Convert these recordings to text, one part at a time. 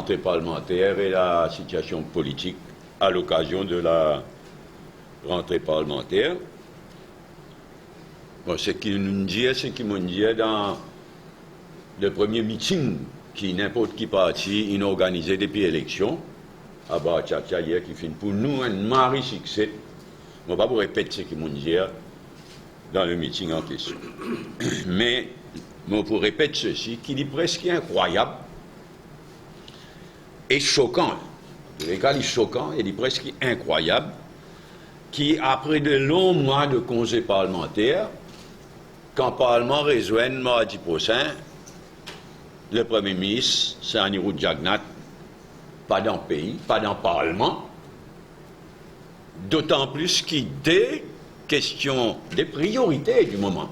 rentrée parlementaire et la situation politique à l'occasion de la rentrée parlementaire. Bon, ce qu'ils nous disent, c'est qu'ils m'ont dit dans le premier meeting qui n'importe qui parti, ils ont organisé depuis l'élection, à Bachachia hier, qui finit pour nous un mari succès. Je ne vais pas vous répéter ce qu'ils m'ont dit dans le meeting en question. Mais je vous répète ceci, qu'il est presque incroyable et choquant. Le cas est choquant, il est presque incroyable, qui, après de longs mois de congé parlementaire, quand le Parlement rejoint mardi prochain, le Premier ministre, c'est Anirudh Jagannath, pas dans le pays, pas dans le Parlement, d'autant plus qu'il des questions, des priorités du moment,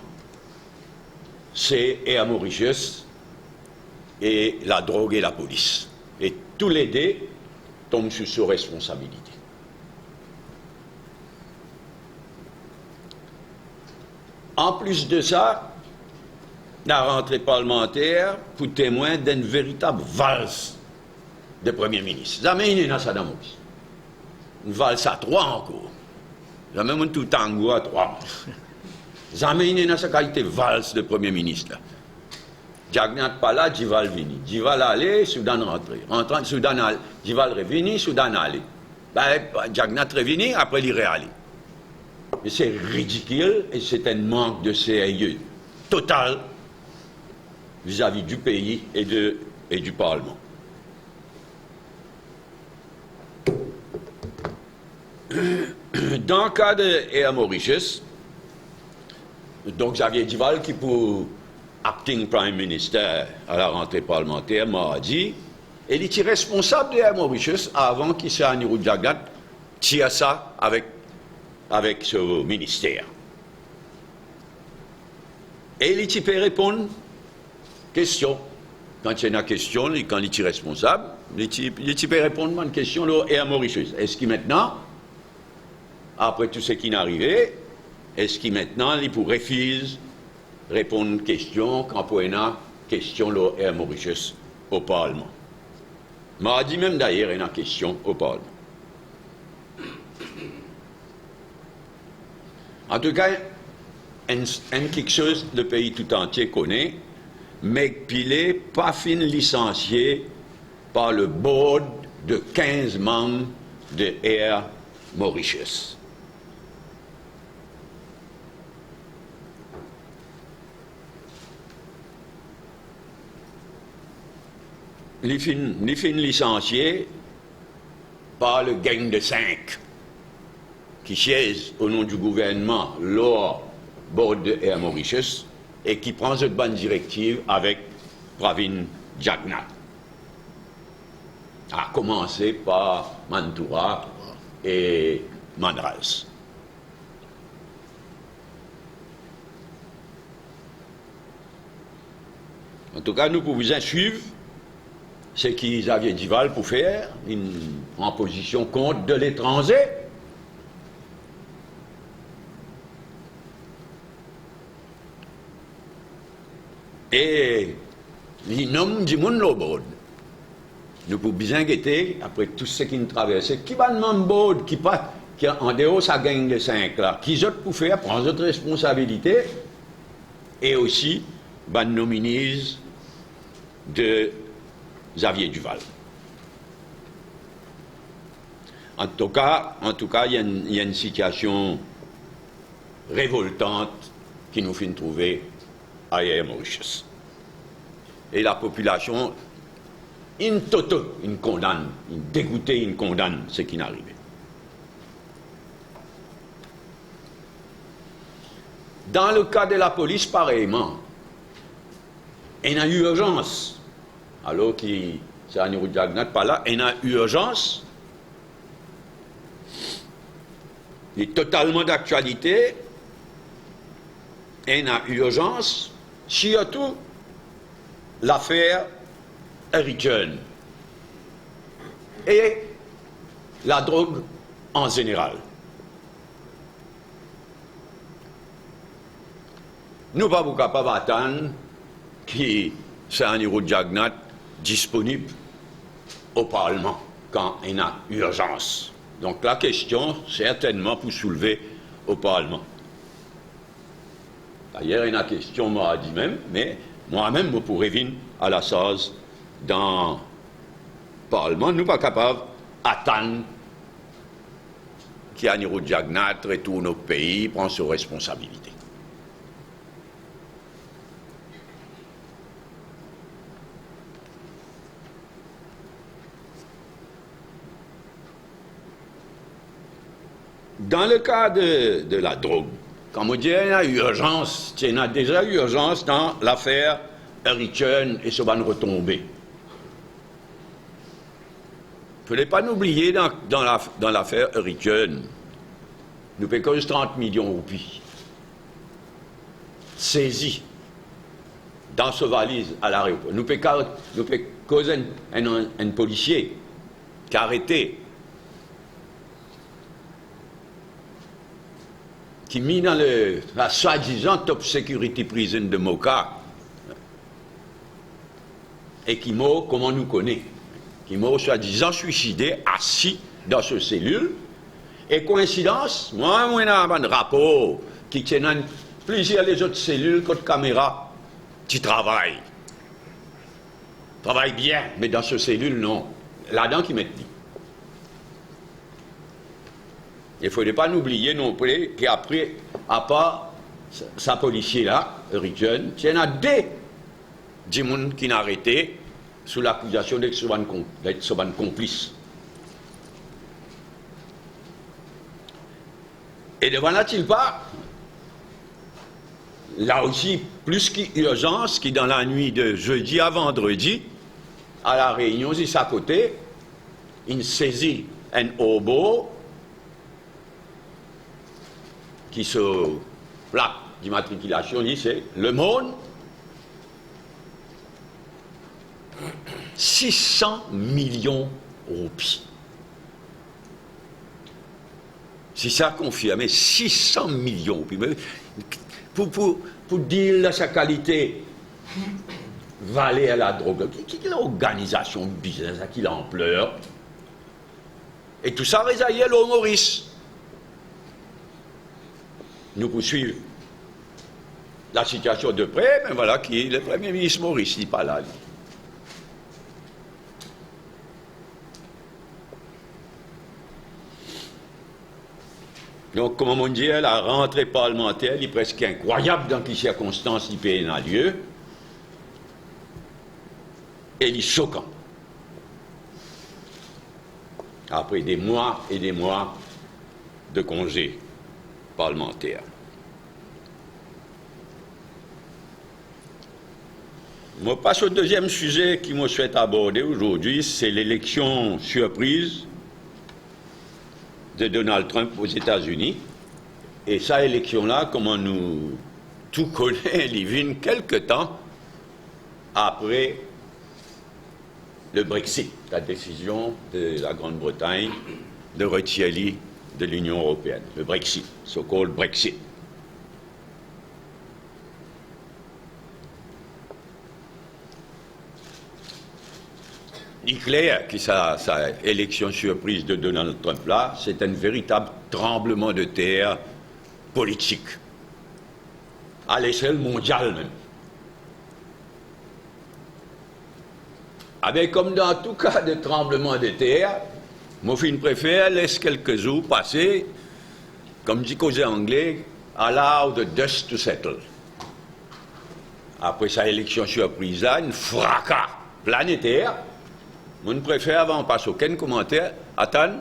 c'est Air Mauritius et la drogue et la police. Et tous les deux tombent sous ses responsabilités. En plus de ça, la rentrée parlementaire pour témoin d'une véritable valse de Premier ministre. Jamais il n'y a ça dans Maurice. Une valse à 3 encore. Jamais un tout tango à 3. Jamais il n'y a sa qualité valse de Premier ministre. Jagannath pas là, Djival vini. Djival aller, Soudan rentrer. Rentrant Soudan aller. Djival revini, Soudan aller. Jagannath revini, après il aller. Mais c'est ridicule et c'est un manque de sérieux total vis-à-vis du pays et du Parlement. Dans le cas de Air Mauritius, donc Xavier Djival, qui pour acting Prime Minister à la rentrée parlementaire, m'a dit, il était responsable de Air Mauritius avant qu'il soit Anirudh Jagannath tire ça avec ce ministère. Et il peut répondre question. Quand il y a une question, quand il est responsable, il peut répondre à une question de Air Mauritius. Est-ce qu'il maintenant, après tout ce qui est arrivé, est-ce qu'il maintenant, il pourrait refuser répondre à une question quand il y a une question de Air Mauritius au Parlement? M'a dit même d'ailleurs une question au Parlement. En tout cas, quelque chose le pays tout entier connaît, mais qu'il n'est pas fin licencié par le board de 15 membres de Air Mauritius. Il est fin licencié par le gang de 5 qui siège au nom du gouvernement lors board de Air Mauritius et qui prend cette bonne directive avec Pravin Jagannath. À commencer par Mantoura et Mandras. En tout cas, nous pouvons suivre ce qu'ils avaient Djival pour faire en position contre de l'étranger. Et les noms du monde là-bas, nous pouvons bien guetter, après tout ce qui nous traverse, qui va demander qui en dehors sa gang de 5 là, qui autres pour faire, prendre votre responsabilité, et aussi, ban nominise de Xavier Djival. En tout cas, il y a une situation révoltante qui nous fait trouver à Air Mauritius. Et la population, une condamne, une dégoûtée, une condamne ce qui n'est arrivé. Dans le cas de la police, pareillement, il y a eu urgence. Alors que c'est Anirudh Jagannath pas là, il y a eu urgence. Il est totalement d'actualité. Il y a eu urgence. Surtout l'affaire Return et la drogue en général. Nous ne sommes pas capables d'attendre que c'est Anirudh Jagannath disponible au Parlement quand il y a urgence. Donc la question, certainement, pour soulever au Parlement. D'ailleurs, il y a une question, moi, dit même, mais moi-même, je pourrais venir à la sauce dans le Parlement. Nous ne sommes pas capables d'attendre qu'il y ait un Jagnat retourne au pays, prend ses responsabilités. Dans le cas de la drogue, comme on dit, il y a urgence, il y a déjà urgence dans l'affaire Hurricane et ce van retombé. Il ne faut pas oublier dans l'affaire Hurricane, nous payons cause 30 millions de roupies saisis dans ce valise à l'aéroport. Nous payons cause un policier qui a arrêté, qui mis dans la soi-disant top security prison de Moka et qui m'a, comme on nous connaît, qui m'a soi-disant suicidé assis dans ce cellule. Et coïncidence, moi, j'ai un rapport qui tient dans plusieurs des autres cellules, côté caméra, qui travaillent. Travaillent bien, mais dans ce cellule, non. Là-dedans, qui met dit. Il ne faudrait pas oublier non plus qu'après, à part sa policier-là, Hurricane, il y en a des gens qui n'ont arrêté sous l'accusation d'être souvent complice. Et devant là-t-il pas, là aussi, plus qu'urgence, qui dans la nuit de jeudi à vendredi, à la Réunion, ici à côté, il saisit un hobo qui se plaque d'immatriculation, c'est Le Monde, 600 millions de roupies. Si ça confirme, 600 millions de roupies. Pour dire sa qualité, valer à la drogue, quelle organisation business, à quelle ampleur. Et tout ça résaillait à l'eau Maurice. Nous poursuivons la situation de près, mais voilà qui est le Premier ministre Maurice, il n'est pas là. Lui. Donc, comme on dit, la rentrée parlementaire est presque incroyable dans quelles circonstances il peut y avoir lieu. Et il est choquant. Après des mois et des mois de congés parlementaires. Je passe au deuxième sujet qui me souhaite aborder aujourd'hui, c'est l'élection surprise de Donald Trump aux États-Unis. Et cette élection-là, comme on nous tout connaît, elle vient quelque temps après le Brexit, la décision de la Grande-Bretagne de retirer de l'Union européenne, le Brexit, so-called Brexit. Il est clair que sa élection surprise de Donald Trump là, c'est un véritable tremblement de terre politique, à l'échelle mondiale même. Avec comme dans tout cas de tremblement de terre, mon film préfère laisse quelques jours passer, comme dit causé anglais, allow the dust to settle. Après sa élection surprise là, un fracas planétaire. Je préfère, avant de passer aucun commentaire, attendre,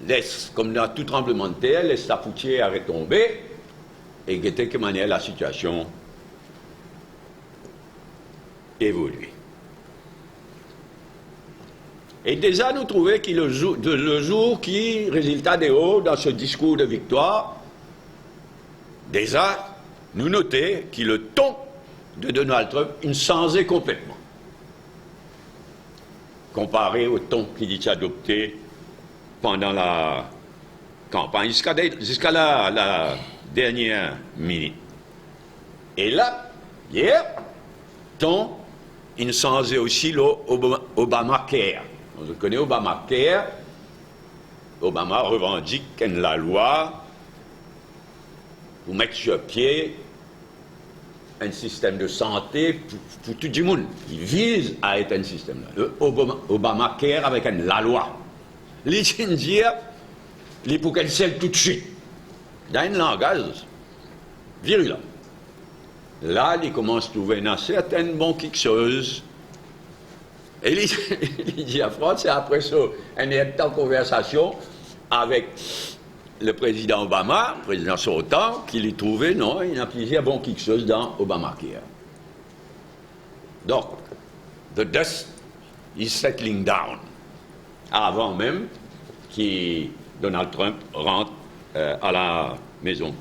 laisse, comme dans tout tremblement de terre, laisse la poussière retomber et guetter de quelle manière la situation évolue. Et déjà, nous trouvons que le jour qui résultat des hauts dans ce discours de victoire, déjà, nous notons que le ton de Donald Trump, il changeait complètement. Comparé au ton qu'il a adopté pendant la campagne, jusqu'à la dernière minute. Et là, hier, ton il change aussi l'Obamacare. On connaît Obamacare. Obama revendique la loi pour mettre sur pied un système de santé pour tout le monde. Il vise à être un système là. Obamacare avec la loi. Les Indiens, il faut qu'elle selle tout de suite. Dans un langage virulent. Là, il commence à trouver une certaine bonne quelque chose. Et il dit à France, c'est après ça, un temps de conversation avec le président Obama, le président sortant, qu'il y trouvait, non, il y a plusieurs bon quelque chose dans Obamacare. Donc, the dust is settling down. Avant même que Donald Trump rentre à la Maison.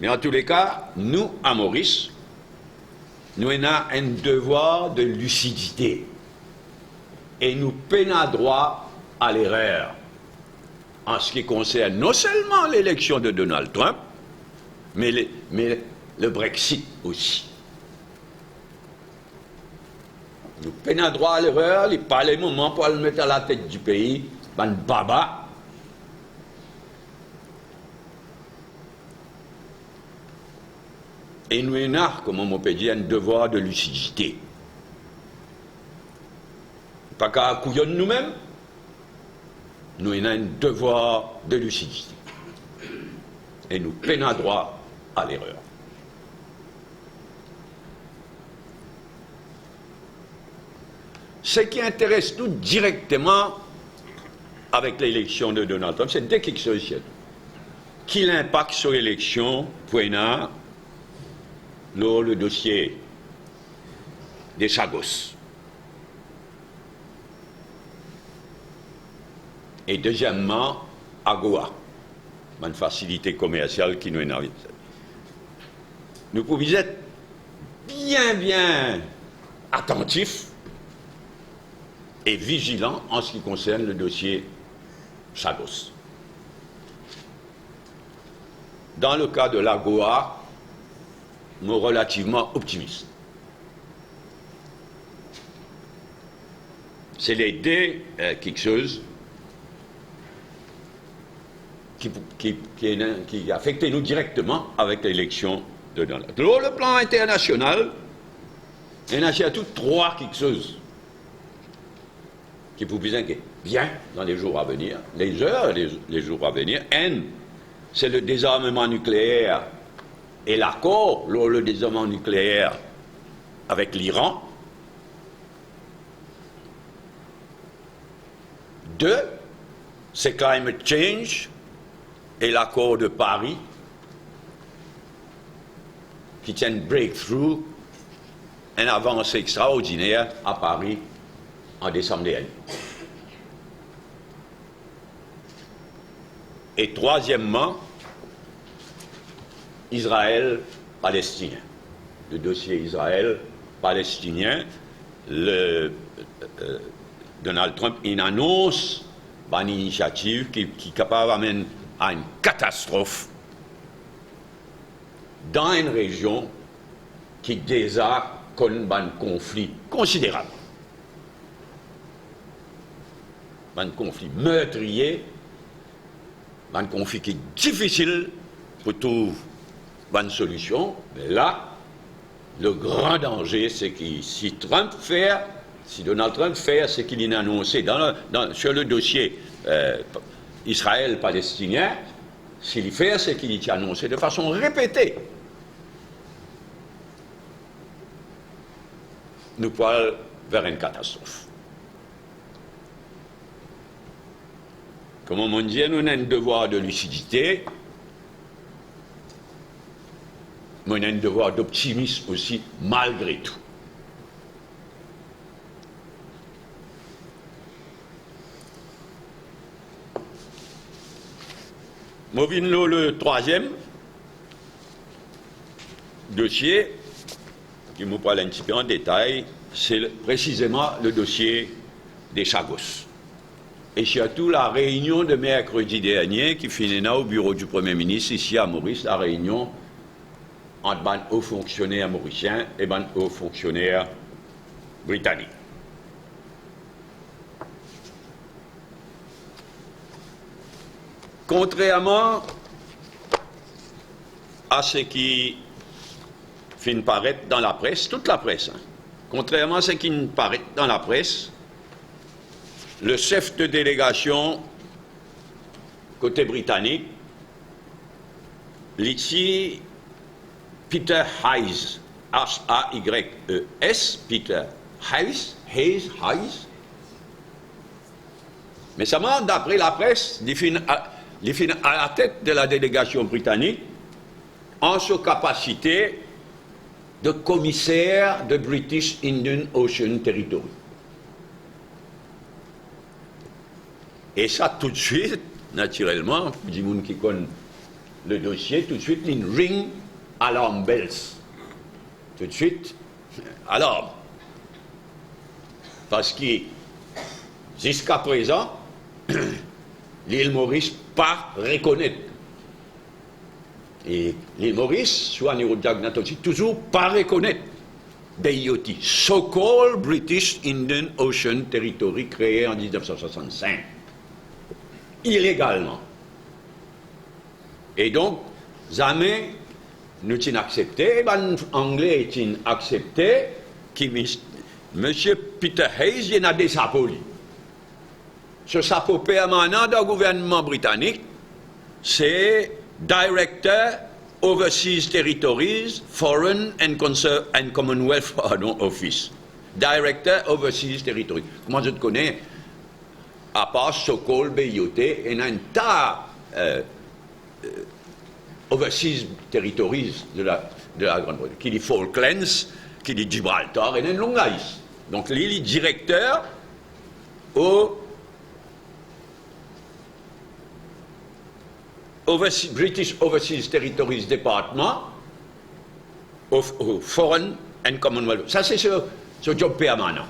Mais en tous les cas, nous, à Maurice, nous avons un devoir de lucidité. Et nous peinons droit à l'erreur en ce qui concerne non seulement l'élection de Donald Trump, mais le Brexit aussi. Nous peinons droit à l'erreur, il n'est pas le moment pour le mettre à la tête du pays, ban baba. Et nous avons, comme on peut dire, un devoir de lucidité. Pas qu'à couillonner nous-mêmes, nous avons un devoir de lucidité. Et nous peinons droit à l'erreur. Ce qui intéresse nous directement avec l'élection de Donald Trump, c'est dès quelque chose qui l'impact sur l'élection, point le dossier des Chagos. Et deuxièmement, AGOA, une facilité commerciale qui nous est arrivée. Nous pouvons être bien attentifs et vigilants en ce qui concerne le dossier Chagos. Dans le cas de l'AGOA, nous sommes relativement optimistes. C'est l'aider quelque chose qui affecte nous directement avec l'élection de Donald Trump. Sur le plan international, il y a tout trois quelque chose qui vous inquiète bien dans les jours à venir, les heures et les jours à venir. Un, c'est le désarmement nucléaire et l'accord sur le désarmement nucléaire avec l'Iran. Deux, c'est climate change et l'accord de Paris qui tient un breakthrough, une avancée extraordinaire à Paris en décembre dernier. Et troisièmement, Israël-Palestinien. Le dossier Israël-Palestinien, Donald Trump il annonce une initiative qui est capable d'amener à une catastrophe dans une région qui déjà connaît un conflit considérable. Un conflit meurtrier, un conflit qui est difficile pour trouver une solution. Mais là, le grand danger, c'est que si Donald Trump fait ce qu'il a annoncé sur le dossier Israël-Palestinien, s'il fait ce qu'il a annoncé de façon répétée, nous pouvons vers une catastrophe. Comme on dit, nous avons un devoir de lucidité, mais on a un devoir d'optimisme aussi, malgré tout. Movino, le troisième dossier, qui me parle un petit peu en détail, c'est précisément le dossier des Chagos. Et surtout la réunion de mercredi dernier qui finit là au bureau du Premier ministre, ici à Maurice, la réunion entre les hauts fonctionnaires mauriciens et les hauts fonctionnaires britanniques. Contrairement à ce qui finit paraître dans la presse, toute la presse, contrairement à ce qui paraît dans la presse, le chef de délégation côté britannique, l'ici Peter Hayes, H-A-Y-E-S, Peter Hayes, mais seulement d'après la presse, il finit à la tête de la délégation britannique en sa capacité de commissaire de British Indian Ocean Territory. Et ça, tout de suite, naturellement, du monde qui connaît le dossier, tout de suite, il ring alarm bells. Tout de suite, alarme. Parce que, jusqu'à présent, l'île Maurice pas reconnaître. Et l'île Maurice, soit aussi, toujours pas reconnaître BIOT, so-called British Indian Ocean Territory, créé en 1965. Illégalement. Et donc, jamais nous t'in accepté, ben anglais t'in accepté, qui monsieur Peter Hayes, il y en a des sapos. Ce sapot permanent du gouvernement britannique, c'est Director Overseas Territories, Foreign and Commonwealth Office. Director Overseas Territories. Comment je te connais? À part so-called BIOT, et un tas Overseas Territories de la Grande-Bretagne, qui dit Falklands, qui dit Gibraltar, et une longue liste. Donc, l'île est directeur au British Overseas Territories Department, au Foreign and Commonwealth. Ça, c'est ce job permanent.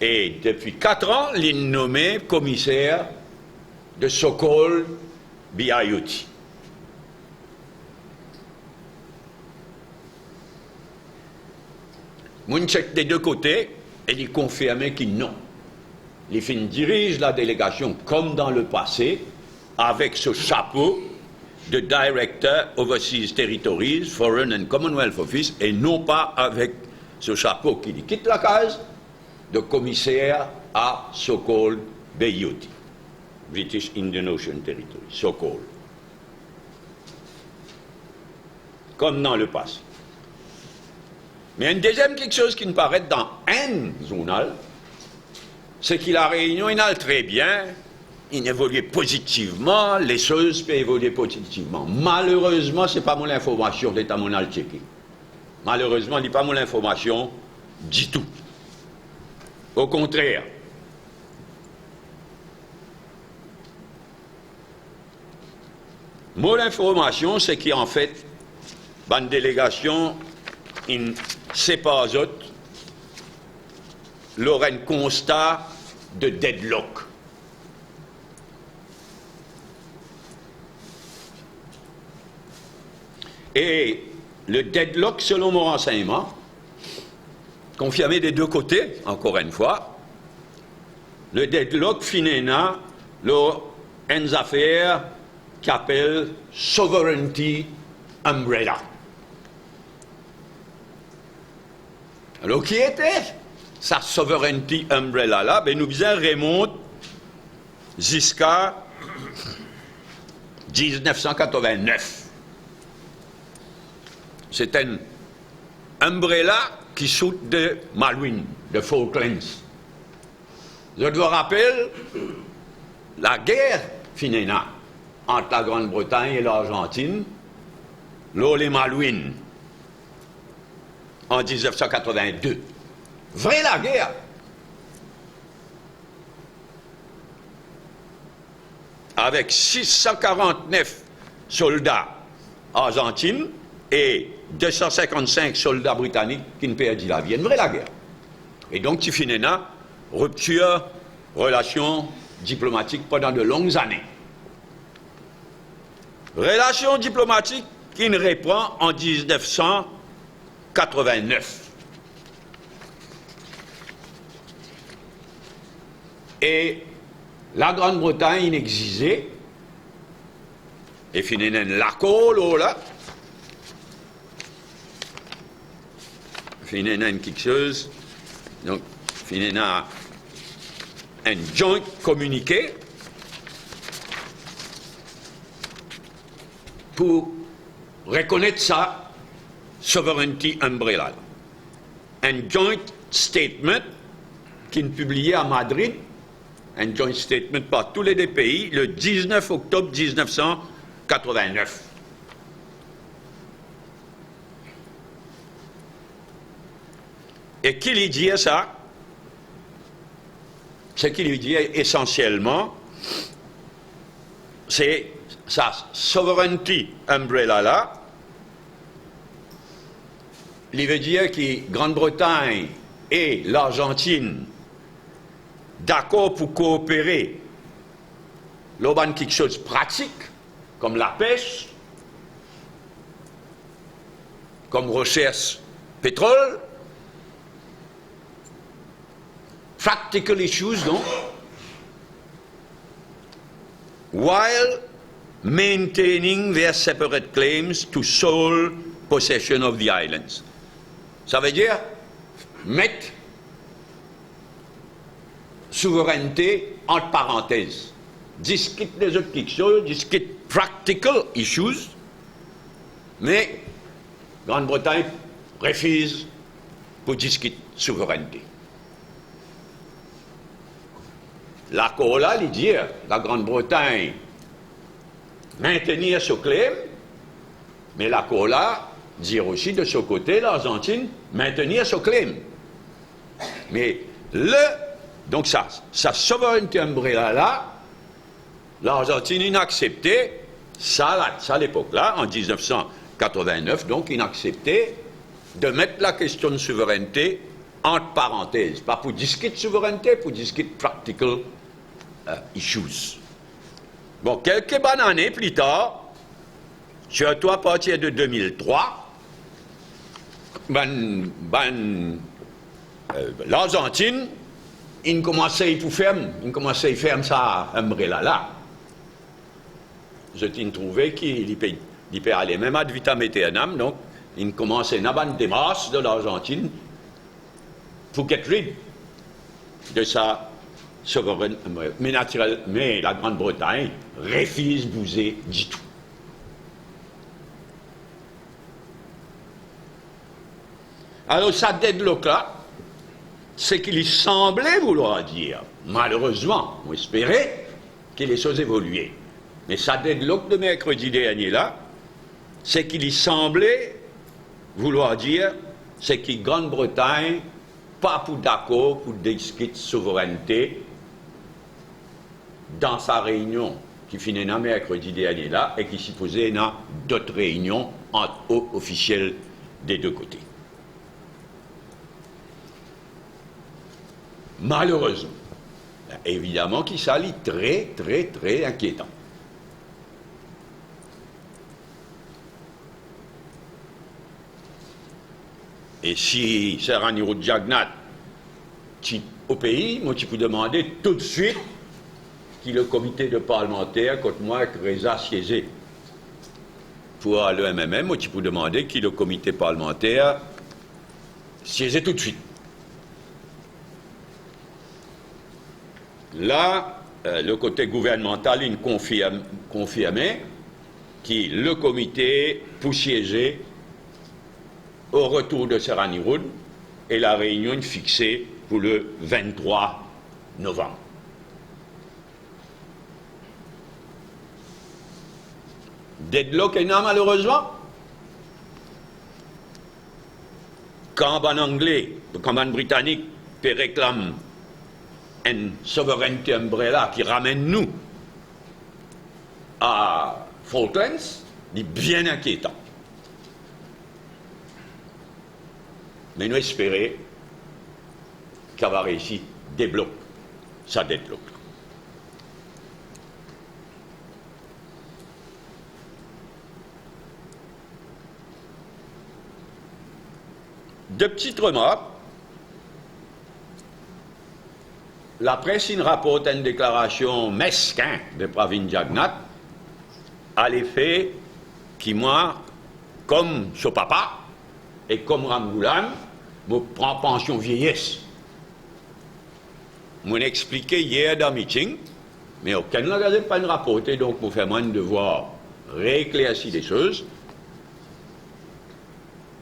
Et depuis 4 ans, il est nommé commissaire de so-called BIOT. Mounchek des deux côtés, et il confirmait qu'il non. Il dirige la délégation comme dans le passé, avec ce chapeau de Director Overseas Territories, Foreign and Commonwealth Office, et non pas avec ce chapeau qui quitte la case de commissaire à so-called BIOT, British Indian Ocean Territory, so-called. Comme dans le passé. Mais une deuxième quelque chose qui me paraît dans un journal, c'est que la Réunion, il a très bien, il évolue positivement, les choses peuvent évoluer positivement. Malheureusement, ce n'est pas mon information, c'est à mon checké. Malheureusement, ce n'est pas mon information du tout. Au contraire. Mon information, c'est qu'en fait, une délégation, c'est pas autre, leur un constat de deadlock. Et le deadlock, selon mon renseignement, confirmé des deux côtés, encore une fois, le deadlock finira une affaire qui appelle Sovereignty Umbrella. Alors, qui était sa Sovereignty Umbrella là? Ben, nous bien remonte jusqu'à 1989. C'est un umbrella qui saute de Malouine, de Falklands. Je te rappelle la guerre finina entre la Grande-Bretagne et l'Argentine, les Malouines, en 1982. Vraie la guerre. Avec 649 soldats argentines et 255 soldats britanniques qui ne perdent la vie. Une vraie la guerre. Et donc, tu finis là, rupture, relations diplomatiques pendant de longues années. Relations diplomatiques qui ne reprend en 1989. Et la Grande-Bretagne existait, et finalement l'accord là, finalement quelque chose, donc finalement un joint communiqué pour reconnaître sa sovereignty umbrella. Un joint statement qui est publié à Madrid, un joint statement par tous les deux pays, le 19 octobre 1989. Et qui lui dit ça? Ce qu'il lui dit essentiellement, c'est sa sovereignty umbrella là. Il veut dire que Grande-Bretagne et l'Argentine d'accord pour coopérer, l'auban quelque chose de pratique, comme la pêche, comme recherche pétrole, practical issues, donc, while maintaining their separate claims to sole possession of the islands. Ça veut dire mettre souveraineté entre parenthèses. Discute des autres quelque chose, discute practical issues, mais Grande-Bretagne refuse pour discuter souveraineté. L'accord là, il dit la Grande-Bretagne maintenir ce claim, mais l'accord là, dire aussi de ce côté, l'Argentine maintenir ce claim. Mais donc sa souveraineté umbrella là, l'Argentine inacceptait, ça à l'époque là, en 1989, donc inacceptait de mettre la question de souveraineté entre parenthèses, pas pour discuter souveraineté, pour discuter practical issues. Bon, quelques bonnes années plus tard, surtout à partir de 2003, l'Argentine, il commençait à faire ça umbrella là. Je trouvais qu'il peut aller même ad vitam aeternam, donc il commençait à une démarche de l'Argentine pour get rid de sa souveraineté. Mais la Grande-Bretagne refuse de bouger du tout. Alors, ça deadlock là, c'est qu'il semblait vouloir dire, malheureusement, on espérait que les choses évoluaient. Mais ça deadlock de mercredi dernier là, c'est qu'il semblait vouloir dire, c'est que Grande-Bretagne, pas pour d'accord pour discuter de souveraineté dans sa réunion qui finit mercredi dernier là et qui supposait dans d'autres réunions entre hauts officiels des deux côtés. Malheureusement, évidemment qu'il s'allie très, très, très inquiétant. Et si Serraniro Jagnat au pays, moi, tu peux demander tout de suite que le comité de parlementaires, contre moi, avec Reza siégé pour le MMM, moi, tu peux demander que le comité parlementaire siégeait tout de suite. Là, le côté gouvernemental, il confirmait que le comité pour siéger au retour de Serranirun et la réunion est fixée pour le 23 novembre. Deadlock est là, malheureusement. Quand en anglais, quand en britannique, peut réclame une souveraineté umbrella qui ramène nous à Falklands, c'est bien inquiétant. Mais nous espérons qu'elle va réussir à débloquer sa deadlock. Deux petites remarques. La presse rapporte une déclaration mesquin de Pravin Jagnnath à l'effet qui, moi, comme son papa et comme Ramgoolam, me prend pension vieillesse. Je l'ai expliqué hier dans le meeting, mais aucun n'a pas rapporté, donc pour faire moins de devoir rééclaircir des choses.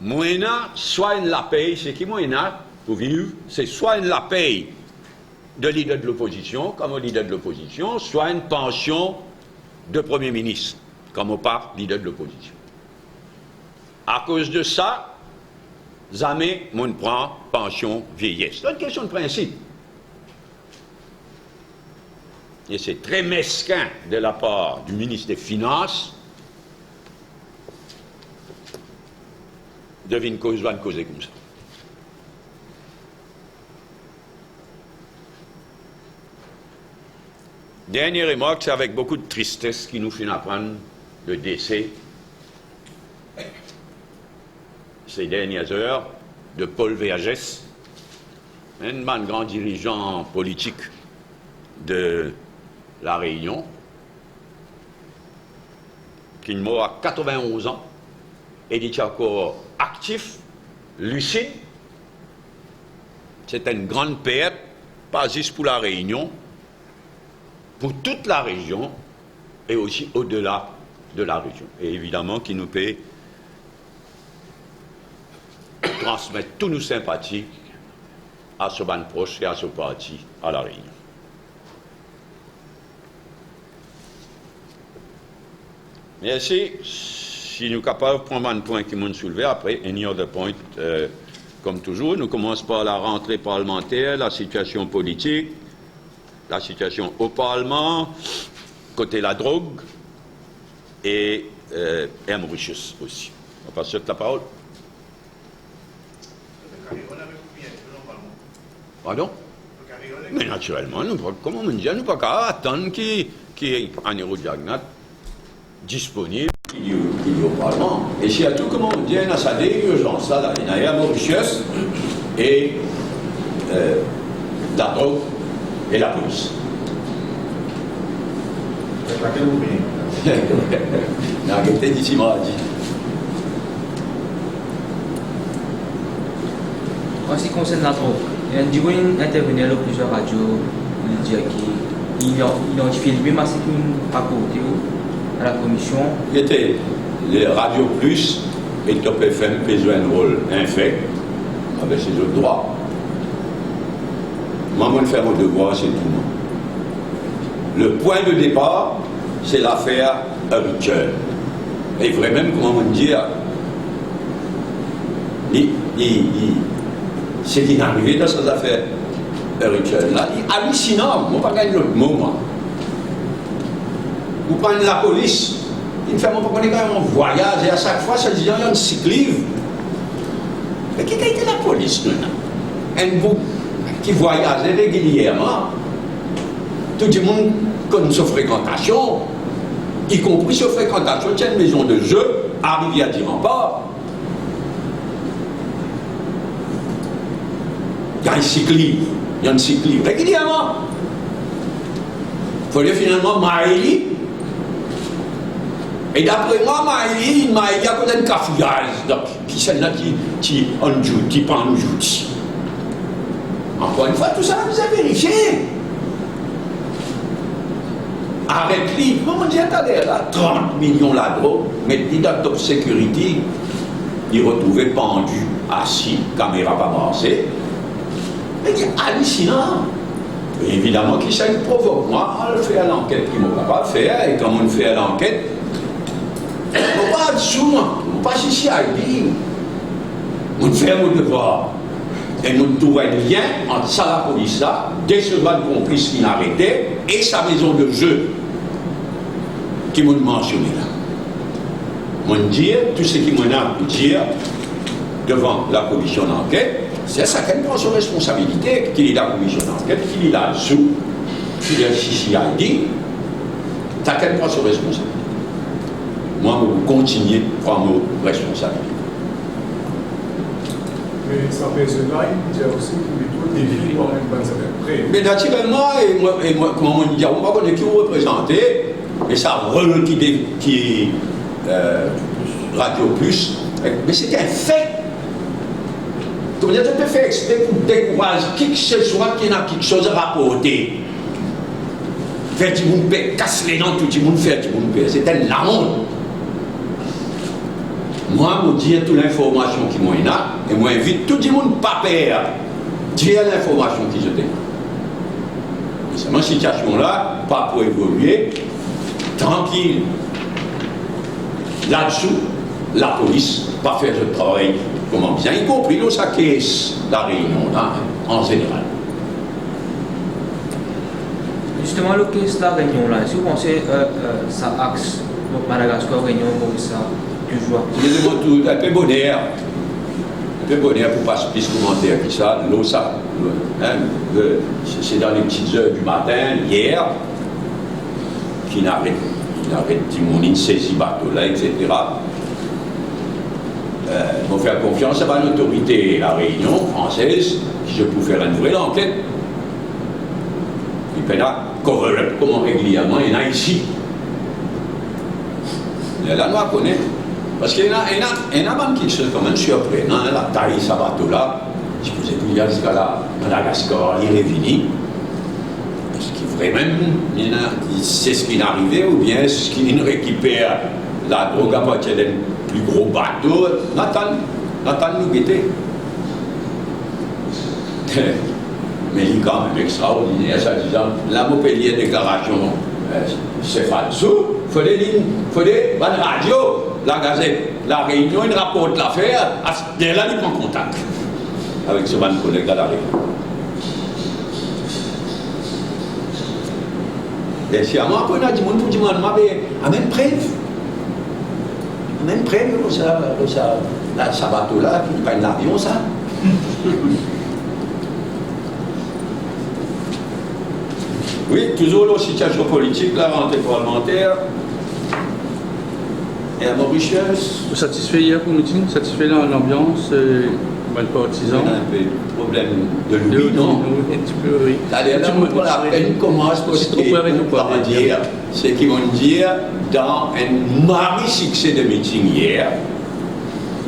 Moyena, soit une la paye, c'est qui moyena pour vivre, c'est soit une la paye de leader de l'opposition, comme au leader de l'opposition, soit une pension de Premier ministre, comme au pape leader de l'opposition. À cause de ça, jamais on prend pension vieillesse. C'est une question de principe. Et c'est très mesquin de la part du ministre des Finances de causer comme ça. Dernière remarque, c'est avec beaucoup de tristesse qui nous fait apprendre le décès ces dernières heures de Paul Vergès, un grand dirigeant politique de La Réunion, qui est mort à 91 ans et est encore actif, lucide. C'est une grande perte, pas juste pour La Réunion, pour toute la région et aussi au-delà de la région. Et évidemment, qui nous peut transmettre tous nos sympathies à ce ban proche et à ce parti à La Réunion. Merci. Si nous sommes capables de prendre un point qui m'ont soulevé, après, any other point, comme toujours, nous commençons par la rentrée parlementaire, la situation politique, la situation au Parlement, côté la drogue et Mauritius aussi. On passe sur la parole. Pardon? Mais naturellement, nous, comment on dit, nous ne pouvons pas attendre qu'il y ait un héros de Jagnnath disponible qui est au Parlement. Et s'il y a tout, comment on dit, il y a sa urgence là, il y a Mauritius et la drogue et la police. Arrêtez d'ici mardi. En ce qui concerne la drogue, il y a intervenir dans plusieurs radios, il dit qu'il identifie les mêmes aspects apportés à la commission. C'était les Radio Plus et Top FM qui jouent un rôle infect avec ses autres droits. Moi, je fais mon devoir, c'est tout. Le point de départ, c'est l'affaire Richard. Et vraiment, comment on dit, c'est qui est arrivé dans cette affaire Richard là, il est hallucinant. Moi, je ne pas gagner l'autre mot, moi. Vous prenez la police, il me fait mon papa quand on voyage, et à chaque fois, ça dit, il y a un cyclive. Mais qui a été la police, maintenant? Un bout qui voyage régulièrement. Tout le monde connaît sa fréquentation, y compris sa fréquentation de cette maison de jeu à Rivière-du-Rempart. Il y a un cyclive régulièrement. Il faut dire finalement Maëli. Et d'après moi, Maëli a côté de cafouillage. Donc, qui celle-là qui en duty, pas en duty. Encore une fois, tout ça, vous avez vérifié. Arrête-lui. Comment on dit à là, 30 millions là-dedans, mais il dans top security, il retrouvait pendu, assis, caméra pas brassée. Mais c'est hallucinant. Et évidemment, qui ça provoque moi, on fait l'enquête qu'il ne m'a pas faire, et comme on fait l'enquête, on ne va pas dessous, on ne va pas ici à dire. On fait mon devoir. Et nous trouvons un lien entre ça, la police là, dès ce ban complice qui l'arrêtait, et sa maison de jeu qui m'a mentionné là. Mon dire, tout ce qui m'a dire devant la commission d'enquête, c'est ça qu'elle prend son responsabilité, qu'il est la commission d'enquête, qu'il est là-dessous, qu'il est CCID, ça qu'elle prend son responsabilité. Moi, je continue à prendre mes responsabilités. Mais ça pèse là, il y a aussi plutôt des défis pour une bonne près. Mais naturellement, et moi comment on dit, on va connaître qui vous représentez, et ça rôle qui Radio Plus, mais c'est un fait. Comment dire, tu peux faire exprès pour décourager qui que ce soit qui a quelque chose à rapporter. Faire du monde paix, casse les dents, tout le monde fait du monde paix. C'est la honte. Moi, je dis toute l'information qui m'en a, et moi, j'invite tout le monde pas perdre. Dire l'information qui je donne. C'est ma situation-là, pas pour évoluer, tranquille. Là-dessous, la police, pas faire ce travail, comment bien, y compris dans sa caisse, la réunion, là, en général. Justement, le caisse de la réunion, là, est-ce que vous pensez ça axe, donc Madagascar, Réunion, Maurice, toujours Un peu bonheur. Un peu bonheur pour pas se plus commentaire que ça. L'eau, ça. C'est dans les petites heures du matin, hier, qu'il arrête Timounine, saisit bateau là, etc. Il faut faire confiance à l'autorité, la Réunion française, qui je peux faire une nouvelle enquête. Il peut là, cover-up, comment régulièrement, il y en a ici. La loi connaît. Parce qu'il y en a même quelque chose quand même surprenant, la taille, ce bateau-là, je vous ai dit, jusqu'à là, Madagascar, il est fini. Est-ce qu'il vraiment, c'est ce qui est arrivé, ou bien est-ce qu'il récupère la drogue à partir d'un plus gros bateau? Nathan nous guettait. Mais il est quand même extraordinaire, ça disant, la Montpellier déclaration, c'est falso. Il faut des radio, la Gazette, la Réunion, il rapporte l'affaire, dès là, il prend contact avec ce bon collègue à la Réunion. Et si à moi, après, on a dit, mon pour dire, à même preuve. Même preuve, ça bateau-là, qui prend l'avion, ça. Oui, toujours la situation politique, la rentrée parlementaire. Et à Mauritius. Vous satisfait hier pour le meeting? Satisfait l'ambiance, le partisan? On a un peu de problème de l'oubli, non? Un petit peu, oui. Allez, là, on la peine commence parce que c'est qu'ils vont dire dans un mari succès de meeting hier,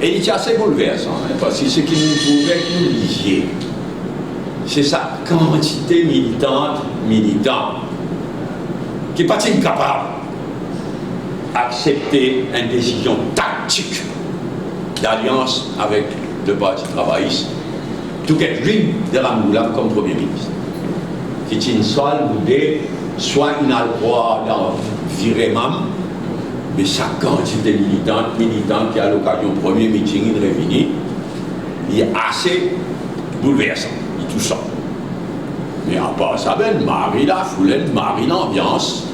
et il est assez bouleversant, hein, parce que ce qui nous trouvait que nous lisiez, c'est sa quantité militante, qui n'est pas incapable d'accepter une décision tactique d'alliance avec le Parti travailliste, tout est lui de la Moula comme Premier ministre. Qui est une seule boudée, soit il a le droit d'en virer même, mais sa quantité militante qui à l'occasion du premier meeting, il réunit, il est assez bouleversant. Tout ça. Mais à part ça, ben, Marie la foule, Marie l'ambiance.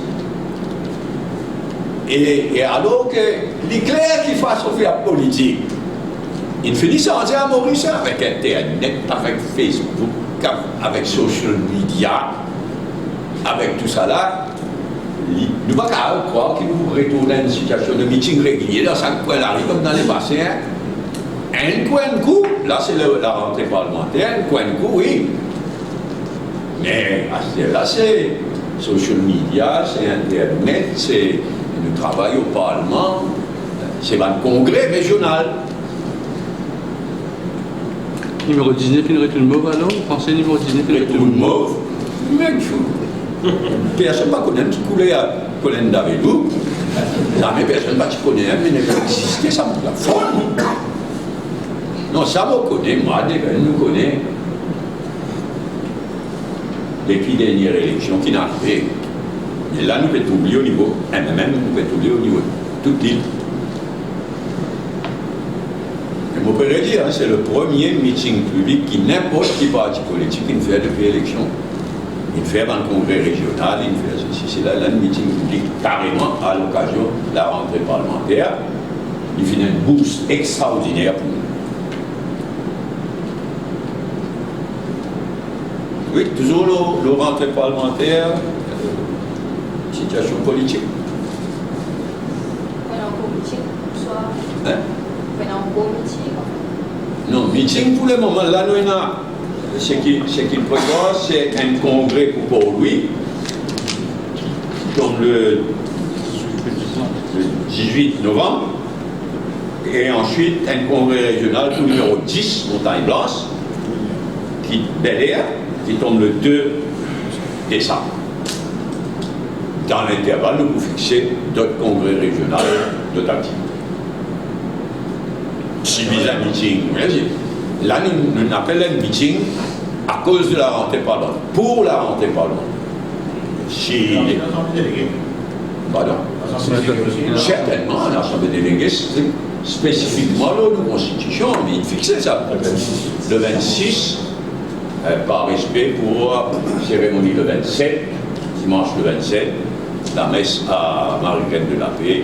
Et alors que l'éclair qui fasse au faire politique, il finit sans dire à Maurice avec Internet, avec Facebook, avec social media, avec tout ça là, nous ne pouvons pas croire qu'il nous retourne à une situation de meeting régulier, dans chaque coin arrive comme dans les bassins. Un coin de coup, là c'est la rentrée parlementaire, un coin de coup, oui. Mais là c'est social media, c'est Internet, c'est le travail au Parlement, c'est le congrès régional. Numéro 19, il aurait une mauve alors? Vous pensez numéro 19, il aurait une mauve? Mais personne ne connaît un petit coulet à Colin Davidou. Jamais personne ne connaît, mais il n'a pas existé, ça me la folle. Non, ça me connaît, moi, nous connaît. Depuis la dernière élection qui n'a arrivé. Et là, nous pouvons oublier au niveau MMM, nous pouvons oublier au niveau de toute l'île. Et on peut le dire, hein, c'est le premier meeting public qui n'importe qui parti politique il fait depuis l'élection. Il fait dans le congrès régional, il fait ceci, c'est là, le meeting public carrément à l'occasion de la rentrée parlementaire. Il fait un boost extraordinaire pour nous. Oui, toujours le rentrée parlementaire, situation politique. When I'm politique, soit. Hein? When I'm politique. Non, meeting pour le moment, là, nous avons ce qu'il prévoit, c'est un congrès pour lui, qui tombe le 18 novembre, et ensuite un congrès régional pour le numéro 10, Montagne Blanche, qui Bel Air, qui tombe le 2 décembre. Dans l'intervalle, nous pouvons fixer d'autres congrès régionaux, d'autres activités. Si vous avez un meeting, là, nous appelons un meeting à cause de la rentrée parlante, pour la rentrée parlante. Si. Pardon. Certainement, l'Assemblée déléguée, spécifiquement la Constitution, mais il fixait ça. Le 26, par respect pour la cérémonie le 27, dimanche le 27, la messe à Marie-Reine de la Paix.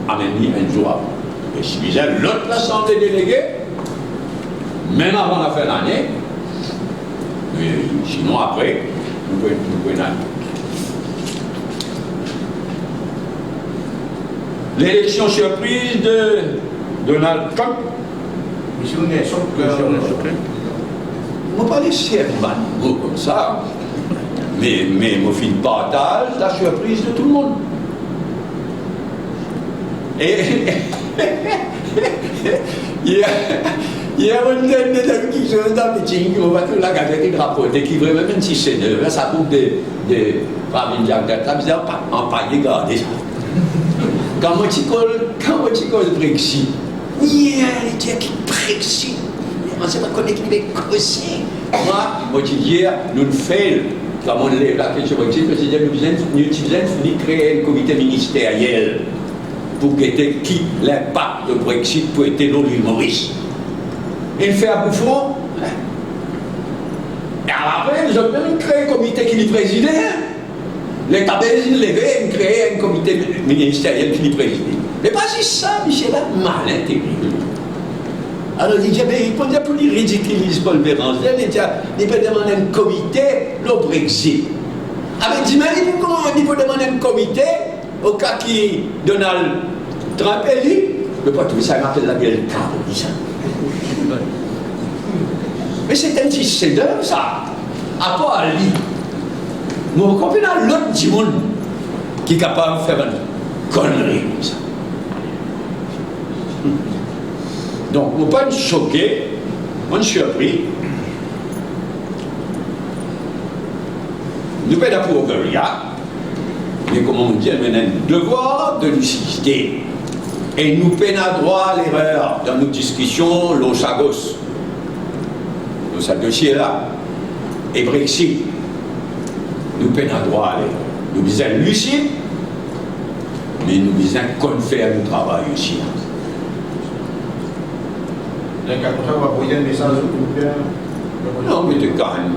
Amène un jour avant. Et si vous avez l'autre l'Assemblée déléguée, même avant la fin de l'année, sinon après, nous pouvons aller. L'élection surprise de Donald Trump. Monsieur Nelson, on ne va pas laisser un mot comme ça, mais mon fils partage la surprise de tout le monde. Et il y a une de qui sont dans le meeting, on va tout la gazette, il rapporte, qui vraiment, même si c'est neuf, ça coûte des familles d'acteurs, ça veut en pailler garder ça. Quand moi tu colles le Brexit, il y a les gens qui Brexit, on ne sait pas connaître les Écossais. Moi tu dis, nous faisons, quand on lève la question Brexit, nous faisons créer un comité ministériel pour guetter qui l'impact de Brexit peut être dans l'île Maurice. Il fait un bouffon. Et après, ils ont même créé un comité qui lui présidait. L'État belge levé et créé un comité ministériel qui lui présidait. Mais pas si ça, Michel, malin, terrible. Alors il dit, mais il peut dire pour lui ridiculiser Paul Béranger, il peut demander un comité, le Brexit. Ah mais dis-moi, il peut demander un comité au cas qui Donald Trump est élu, mais pas tout ça, il m'appelle la gueule carte, dit ça. Mais c'est un petit chef-d'œuvre, ça. À part lui. Nous comprenons l'autre du monde qui est capable de faire une connerie comme ça. Donc, nous ne pas choquer, on est surpris. Nous pas pour rien. Mais comme on dit, on a un devoir de lucidité. Et nous peinons droit à l'erreur dans nos discussions, l'os à gauche. L'os à dossier là. Et Brexit. Nous peinons droit à l'erreur. Nous disons lucide, mais nous disons qu'on fait le travail aussi. Donc, après, on va envoyer un message au gouvernement. Non, mais quand même,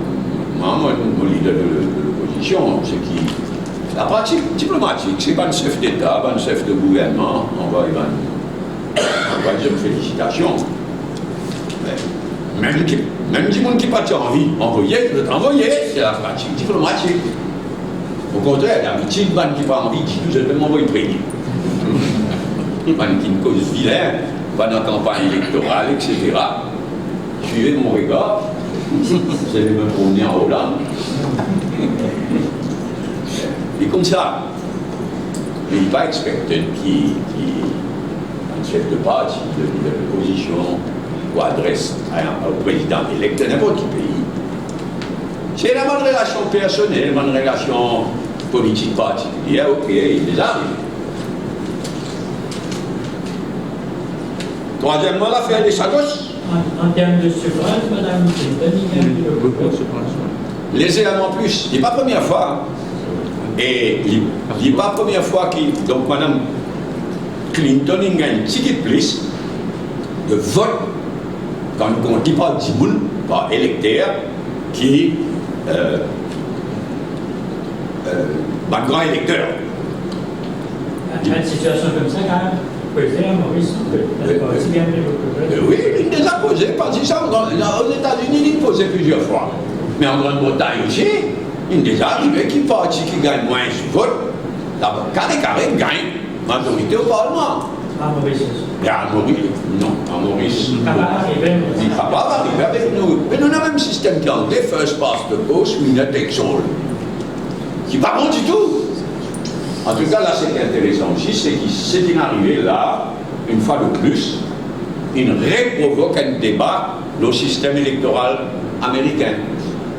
moi, mon leader de l'opposition, c'est qui. La pratique diplomatique, c'est pas un chef d'État, pas un chef de gouvernement, on va dire félicitations. Même du monde qui n'a pas envie, envoyer, c'est la pratique diplomatique. Au contraire, d'habitude, le monde qui n'a pas envie, dit tout simplement envoyer prévenir. Le monde qui ne cause vilain, pendant la campagne électorale, etc. Suivez mon regard, vous allez me promener en Hollande. Et comme ça, il n'est pas expecté qui un chef de parti, de l'opposition, ou adresse au président élect de n'importe quel pays. C'est la bonne relation personnelle, la bonne relation politique particulière, ok, il les arrive. Troisièmement, l'affaire des Sagos. En termes de suffrage, Mme Clinton, il y a eu beaucoup de suffrage. Légèrement plus. Il n'est pas la première fois. Et il n'est pas la première fois que donc Mme Clinton il gagne un petit peu plus de vote quand on dit pas 10 000 par électeur qui un grand électeur. Une situation comme ça, quand même, posée à Maurice, aussi bien oui, il les a posés, parce que ça, aux États-Unis, il posait plusieurs fois. Mais en Grande-Bretagne aussi, il est déjà arrivé qu'il parti qui gagne moins de votes, carré gagne majorité au Parlement. À Mauritius. Mais à Maurice, non, à Maurice. Il va arriver. Il ne va pas arriver avec nous. Mais nous avons un même système qui est anglais, first past the post, winner takes all. Qui n'est pas bon du tout. En tout cas, là, ce qui est intéressant aussi, c'est qu'il est arrivé là, une fois de plus, il reprovoque un débat dans le système électoral américain.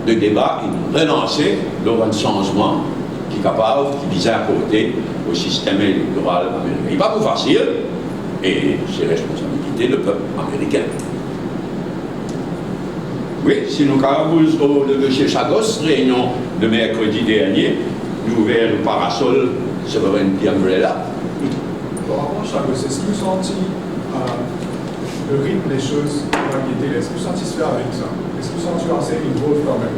Le débat, il relancé dans un changement qui est capable, qui vise à apporter au système électoral américain. Il n'est pas plus facile, et c'est responsabilité du peuple américain. Oui, si nous avons de M. Chagos, réunion de mercredi dernier, nous ouvert le parasol Sovereignty Umbrella. Par rapport à Chagos, est-ce que vous sentez le rythme des choses va guetter? Est-ce que vous êtes satisfait avec ça? Est-ce que vous sentez assez une grosse quand même?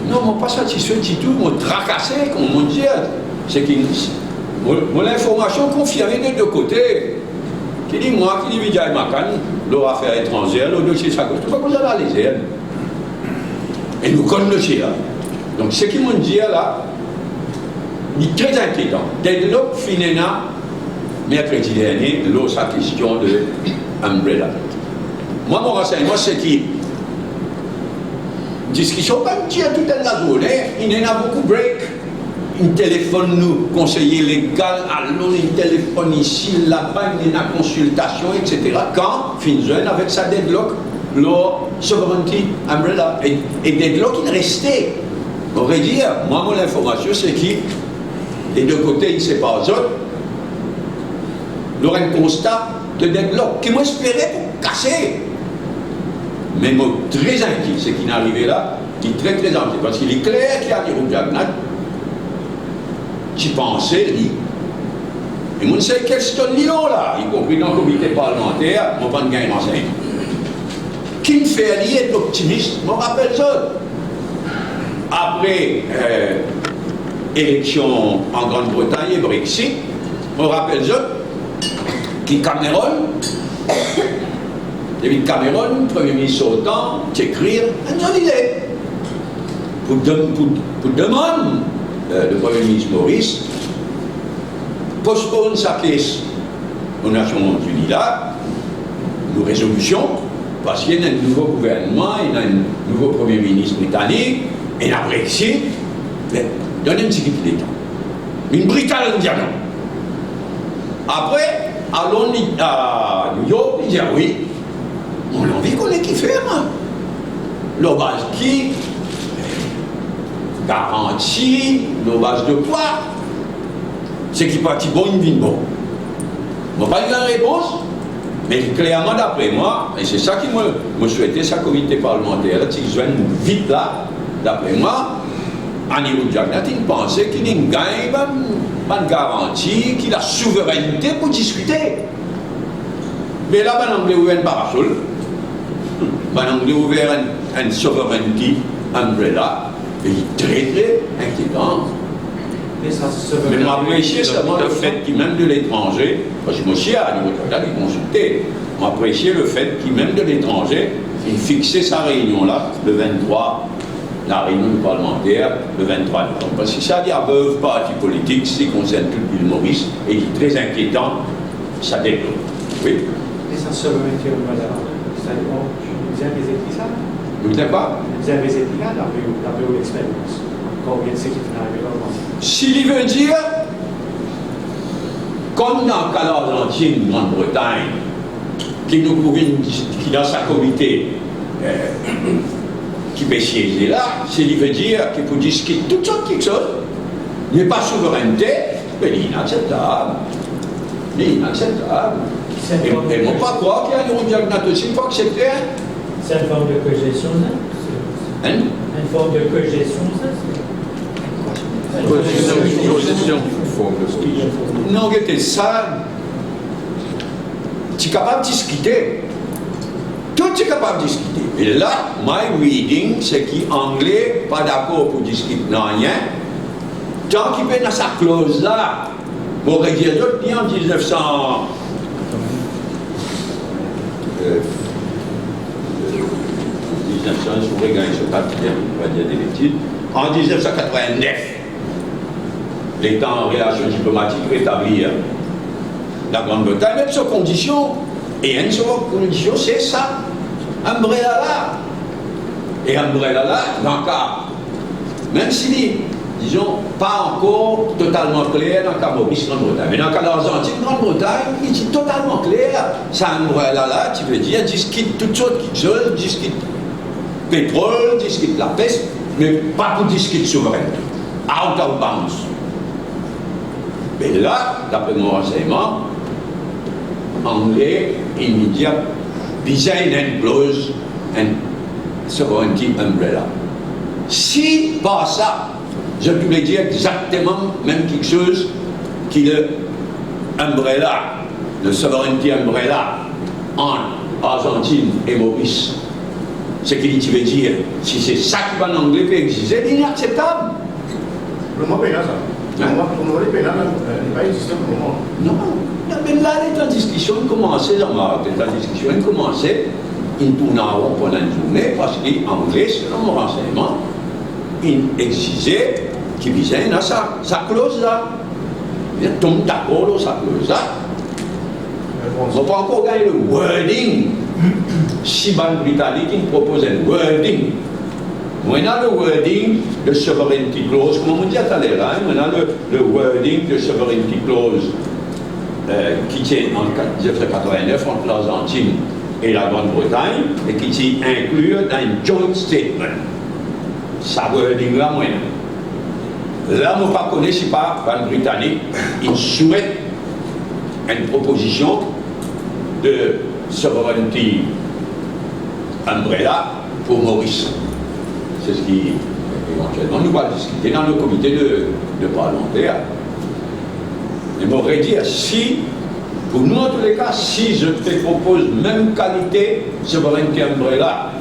Non, je ne suis pas satisfait du tout, je suis tracassé, comme on dit. C'est que l'information confirmée des deux côtés. Qui dit moi, qui dit Vijay Makan, leur affaire étrangère, le dossier Chagos, tu ne peux pas vous aller les ailes. Et nous connaissons là. Donc ce qu'ils m'ont dit là, il est très inquiétant. Dès que Finena, mercredi dernier, lors sa question de Umbrella. Moi, mon renseignement, c'est qu'il discussion pas me dire toute la journée, il y en a beaucoup break. Il téléphone nous, conseiller légal, allons, il téléphone ici, là-bas, il y a une consultation, etc. Quand Finzen avec sa deadlock, leur Sovereignty Umbrella, et deadlock, il restait. On va dire, moi, mon information, c'est qu'il, des deux côtés, il ne sait pas aux autres, il y aura un constat de deadlock, qui m'espérait pour casser. Mais moi, très inquiet, c'est qu'il est arrivé là, il est très très inquiet, parce qu'il est clair qu'il y a des routes Jagnat, qui pensait, lui. Et moi, je sais quel question là, y compris dans le comité parlementaire, on va gagner renseignement. Qui me fait allier être optimiste, je me rappelle ça. Après élection en Grande-Bretagne et Brexit, on rappelle ça, qui Cameron, David Cameron, Premier ministre sortant, d'écrire un joli lait. Pour demander le Premier ministre Maurice postpone sa caisse aux Nations Unies là, nos résolutions, parce qu'il y a un nouveau gouvernement, il y a un nouveau Premier ministre britannique, et il y a Brexit, donnez un petit peu de temps. Une bricale de diamant. Après, allons à New York, il dit oui, on a envie qu'on ait qui faire, hein. Le base qui garantie, nos bases de quoi? C'est qui partit bon, il vient bon. Je n'ai pas eu la réponse, mais clairement d'après moi, et c'est ça qui me souhaitait, sa comité parlementaire, qui se joigne vite là, d'après moi, à niveau de Jagnat, il pensait qu'il y a une garantie, qu'il a la souveraineté pour discuter. Mais là, on a ouvert un parasol, on a ouvert un sovereignty umbrella, et il est très très inquiétant. Mais m'apprécier seulement le fait qu'il même de l'étranger, parce que moi aussi à niveau de il consultait, m'apprécier le fait qu'il même de l'étranger, il fixait sa réunion là, le 23, la réunion parlementaire, le 23 novembre. Parce que ça dit à veuve parti politique, c'est concerne tout l'île Maurice, et il est très inquiétant, ça développe. Oui. Et ça se remettait au Madame. Vous avez écrit ça? Vous ne savez pas? Vous avez écrit là, la l'expérience. Combien de ce qui est arrivé là? S'il veut dire, comme dans le cas d'Argentine, Grande-Bretagne, qui dans sa comité, qui peut siéger là, s'il veut dire qu'il faut discuter toutes sortes de choses, il n'y a pas de souveraineté, mais il est inacceptable. Il est inacceptable. Et on ne peut pas croire qu'il y a une diagnostic aussi, il faut accepter. C'est une forme de cogestion, ça? Hein? Une forme de cogestion, ça? Non, c'était ça. Tu es capable de discuter. Tout est capable de discuter. Et là, my reading, c'est qu'anglais, pas d'accord pour discuter, non, rien. Tant qu'il peut dans sa clause là, pour dire d'autres pays en 1900. 1900, je pourrais gagner ce papier, on va dire des bêtises. En 1989, l'État en relation diplomatique rétablir la Grande-Bretagne, même sur condition, et une seule condition, c'est ça, umbrella là. Et umbrella là, dans le cas, même si, disons, pas encore totalement clair dans le cas Maurice, Grande-Bretagne, mais dans le cas d'Argentine, Grande-Bretagne, il est totalement clair, ça umbrella là, tu veux dire, disquite toutes sortes qui gelent, disquite pétrole, disquite la peste, mais pas pour disquite souveraineté, out of bounds. Mais là, d'après mon renseignement, anglais, immédiat, design and clause and sovereignty umbrella. Si pas ça, je pourrais dire exactement même quelque chose qui le umbrella, le sovereignty umbrella en Argentine et Maurice. Ce qu'il veut dire, si c'est ça qui va en anglais peut exister, c'est inacceptable. Le mot pénal, ça. Le mot pénal n'est pas existant pour le moment. Non, mais là, il est en discussion, il commençait, la discussion, il commençait, il tournait en rond pendant une journée, parce qu'en anglais, selon mon renseignement, il exigeait qu'il visait sa clause là. Il tombe d'accord dans sa clause là. On ne va pas encore gagner le wording. Si ban britannique il propose un wording, on a le wording de sovereignty clause, comme on dit tout à l'heure, on a le wording de sovereignty clause qui tient en 1989 entre l'Argentine et la Grande-Bretagne et qui est inclus dans un joint statement. Ça wording là, moi. Là, je ne connais pas ban britannique, il souhaite une proposition de sovereignty umbrella pour Maurice. C'est ce qui, éventuellement, nous va discuter dans le comité de parlementaires. Et m'aurait dit, si, pour nous en tous les cas, si je te propose même qualité sovereignty umbrella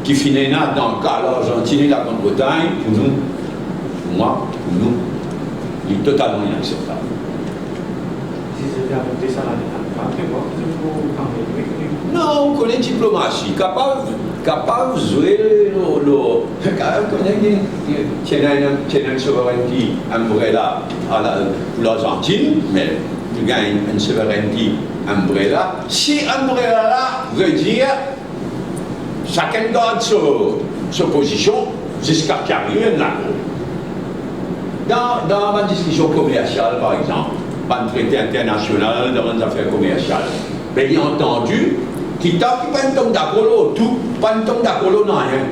qui finit dans le cas de l'Argentine et la Grande-Bretagne, pour nous, moi, pour nous, il est totalement inacceptable. Si c'était adopté ça l'année après, moi, non, on connaît diplomatie, capable de jouer une souveraineté umbrella pour l'Argentine, mais tu gagnes une souveraineté umbrella. Si umbrella là veut dire chacun garde sa position jusqu'à qu'il arrive là. Dans ma discussion commerciale, par exemple, pas de traité international dans les affaires commerciales, bien entendu, qui pas tombe d'accord tout, pas tombe d'accord non rien.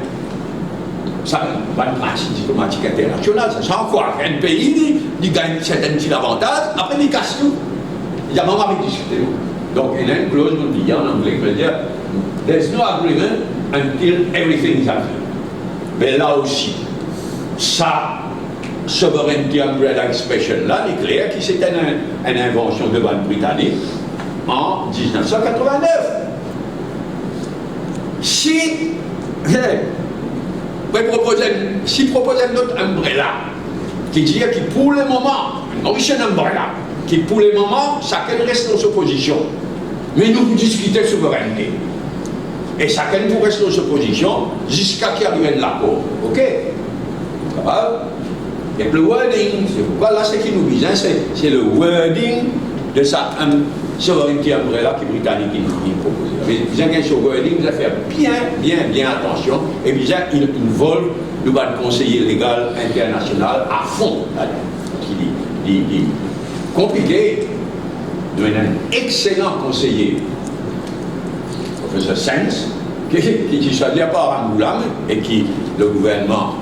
Ça, pas de pratique diplomatique internationale, ça change quoi? Un pays, il gagne certains petits avantages, après il casse tout. Il y a même avec discuter. Donc il y a une clause, on dit en anglais, qui veut dire there's no agreement until everything is agreed. Mais là aussi, ça, sovereignty umbrella expression là, il est clair que c'était une invention de ban britannique en 1989. Si propose un autre umbrella qui dit que pour le moment, non c'est un umbrella, qui pour le moment, chacun reste dans sa position. Mais nous discutons souveraineté. Et chacun pour rester dans sa position jusqu'à qu'il arrive un accord. Ok? Et le wording, c'est pourquoi là, ce qui nous vise, c'est le wording de sa souveraineté umbrella qui est britannique qui propose. Mais bien qu'il y ait wording, vous allez faire bien attention. Et bien, il vole le conseiller légal international à fond. Il est compliqué. Nous avons un excellent conseiller, professeur Sens, qui choisit par Angoulême et qui, le gouvernement,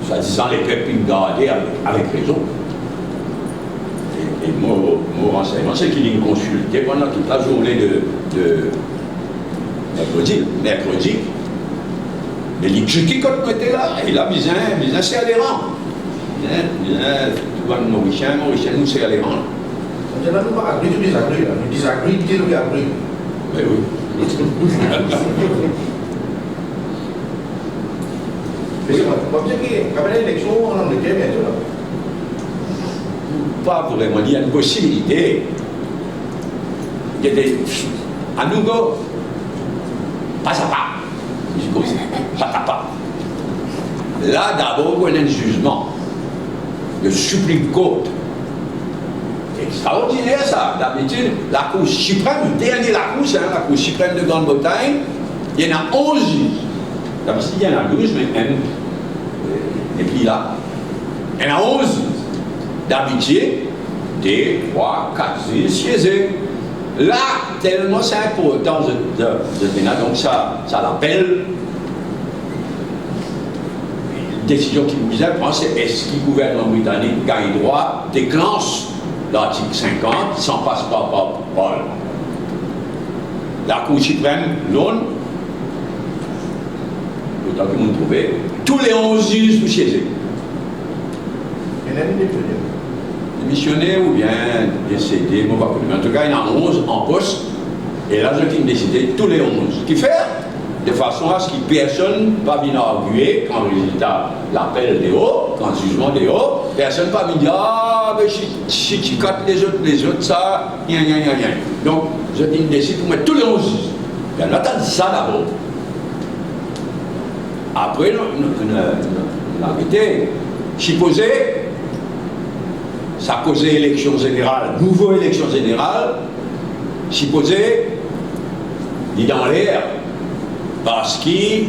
soi-disant les peuples gardés avec raison. Et mon renseignement, c'est qu'il est consulté pendant toute la journée de mercredi. Mais il critique quand on était là, et là, bien c'est adhérent. Tout le Mauricien, nous c'est adhérent. On ne va pas agree to disagree, we disagree till we agree. Mais oui. Comme ça, après l'élection en Angleterre, bien sûr. Pas vraiment, il y a une possibilité. Il y a des. À nous, pas à pas. Là, d'abord, on a un jugement de Supreme Court extraordinaire ça. D'habitude, la Cour suprême, dernier la Cour, c'est la Cour suprême de Grande-Bretagne, il y en a 11 juges. D'habitude, il y en a 12, mais et puis là, il y en a 11 juges. D'habitude, 2, 3, 4 juges siégés. Là, tellement c'est important de donc ça l'appelle. Décision qui vous a pris, c'est est-ce que le gouvernement britannique gagne droit, déclenche l'article 50 sans passeport par Parlement. La Cour suprême, l'ONU, autant que vous trouvez, tous les 11 juges chez eux. Il y en a des Démissionnaires ou bien décédés, en tout cas, il y en a 11 en poste, et là, je qui décidé tous les 11. Ce qui fait de façon à ce que personne ne va venir arguer quand le résultat l'appel des hauts, quand le jugement des hauts, personne ne va venir dire ah, mais si tu cotes les autres, ça, rien. Donc, je décide pour mettre tous les 11 juges. On attend ça d'abord. Après, l'arrêté, supposé, ça causait élection générale, nouveau élection générale, supposé, dit dans l'air. Parce que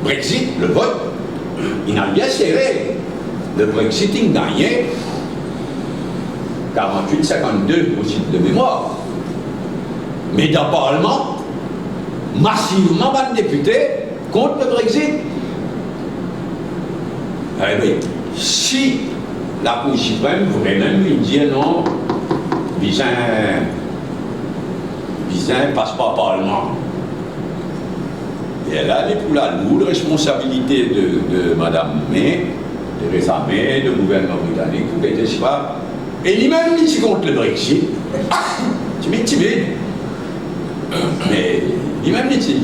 Brexit, le vote, il a bien serré. Le Brexit, il gagnait 48-52 au titre de mémoire. Mais dans le Parlement, massivement, des députés contre le Brexit. Eh bien, si la Cour suprême voudrait même lui dire non, visa passe pas au Parlement. Et elle a pour la lourde responsabilité de Mme May, Theresa May, du gouvernement britannique, pour qu'elle ne pas. Et lui-même, il dit contre le Brexit. Timide. Mais lui-même, il dit.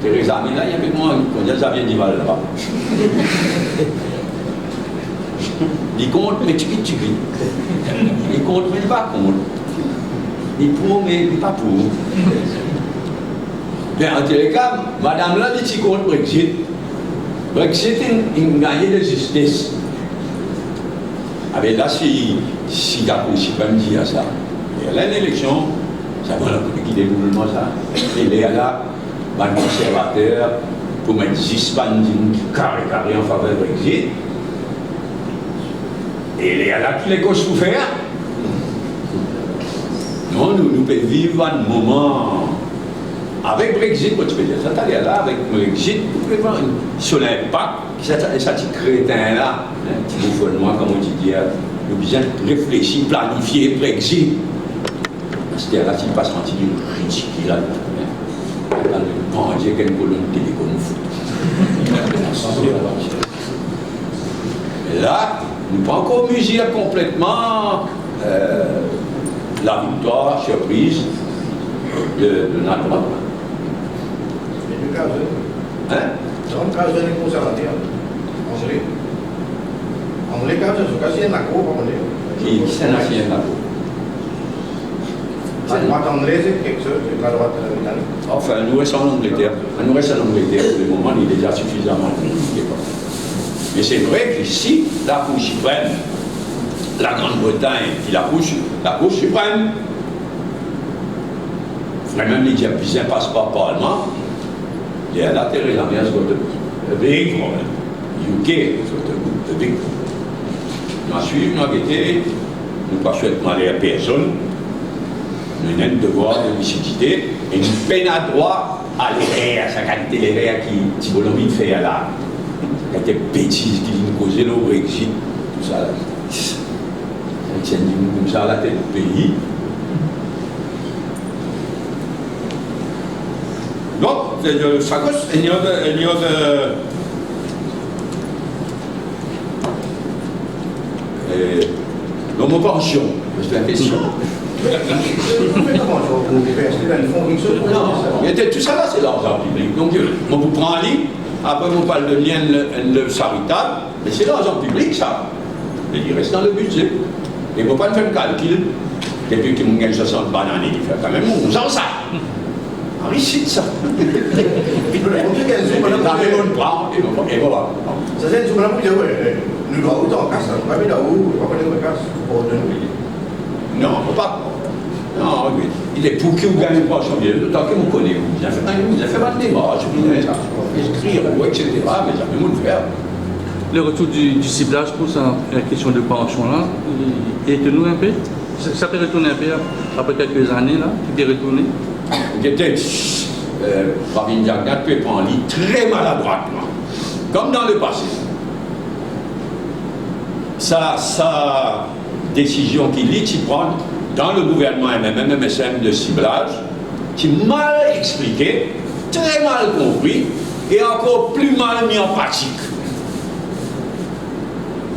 Theresa May, là, il y avait moi, quand ça vient du mal là-bas. Il compte, mais tu vis. Il compte, mais il pas contre. Il pour, mais il pas pour. Mais en tous les cas, madame là dit contre Brexit. Brexit, il gagne de justice. Avec là, si la Cour suprême dit à ça, il y a une élection, ça va qui déroulement ça. Il est là, un conservateur, pour mettre 10 bandines carré en faveur de Brexit. Et il est là qui les causes pour faire. Non, nous pouvons vivre un moment. Avec Brexit, tu peux dire, ça t'allait là, avec Brexit, vous pouvez voir sur l'impact, ça petit crétin-là, un petit bouffonnement, comme on dit, nous besoin de réfléchir, planifier Brexit. Parce que là, s'il passe un petit ridicule là, dans le Dieu qu'une colonne téléphone fout. Et là, nous pas encore mesurer complètement la victoire surprise de notre droite. Hein? Dans le cas de conservateur, anglais, cas de la Cour, Qui s'est nationalisé la Cour. la droite anglaise, c'est quelque chose, c'est la droite britannique. Enfin, nous restons en Angleterre. Nous restons en Angleterre pour le moment, il est déjà suffisamment compliqué. Mais c'est vrai qu'ici, la Cour suprême, la Grande-Bretagne et la Cour suprême, vraiment, il y a besoin de passeport Parlement. Il y a la Theresa May, c'est un big problem. UK, c'est un big problem. Ensuite, nous avons été, nous pas souhaitons aller à personne. Nous avons un devoir de lucidité et nous peine à droit à l'erreur, sa qualité l'erreur qui a envie de faire là. La qualité bêtise qui nous causait le Brexit, tout ça là. Ça tient comme ça à la tête du pays. Donc, ça cause une autre l'homopension, c'est la question. Non, tout ça là, c'est l'argent public. Donc, on vous prend un livre, après on parle de lien de charitable, mais c'est l'argent public ça. Il reste dans le budget. Et il ne faut pas faire un calcul. Depuis qu'il gagne 60 bananes, il fait quand même 11 ans ça. Enrichit ça. Et voilà. Ça c'est une nous devons autant en casse, nous ne pouvons pas aller en casse pour donner. Non, on ne peut pas. Non, oui. Il est pour qui vous gagnez pas son bien, tant que vous connaissez. Vous avez fait mal des marches, vous avez écrire, etc. Mais ça peut nous faire. Le retour du ciblage pour la question de pension là, il est tenu un peu. Ça peut retourner un peu après quelques années là, il est retourné. Il était, Pravin Jagnat peut prendre très maladroitement, comme dans le passé. Sa décision qu'il y prend dans le gouvernement MSM de ciblage, qui est mal expliqué, très mal compris et encore plus mal mis en pratique.